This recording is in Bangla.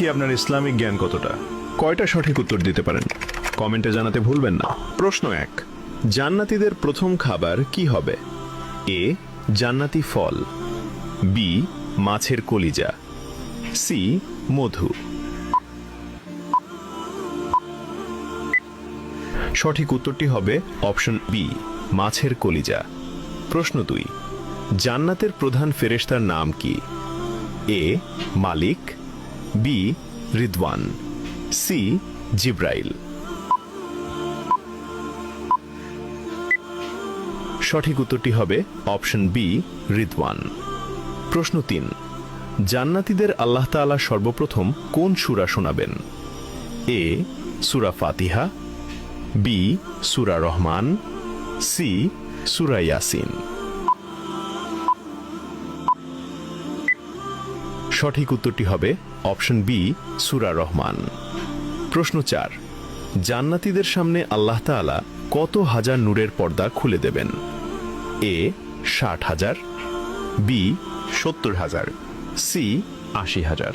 দেখি আপনার ইসলামিক জ্ঞান কতটা। কয়টা সঠিক উত্তর দিতে পারেন কমেন্টে জানাতে ভুলবেন না। প্রশ্ন 1, জান্নাতীদের প্রথম খাবার কি হবে? এ জান্নাতি ফল, বি মাছের কলিজা, সি মধু। সঠিক উত্তরটি হবে অপশন বি মাছের কলিজা। প্রশ্ন 2, জান্নাতের প্রধান ফেরেশতার নাম কি? এ মালিক, বি রিদওয়ান, সি জিব্রাইল। সঠিক উত্তরটি হবে অপশন বি রিদওয়ান। প্রশ্ন 3, জান্নাতীদের আল্লাহ তাআলা সর্বপ্রথম কোন সূরা শোনাবেন? এ সূরা ফাতিহা, বি সূরা রহমান, সি সূরা ইয়াসিন। সঠিক উত্তরটি হবে অপশন বি সূরা রহমান। প্রশ্ন 4, জান্নাতীদের সামনে আল্লাহ তাআলা কত হাজার নূরের পর্দা খুলে দেবেন? এ 60,000, বি 70,000, সি 80,000।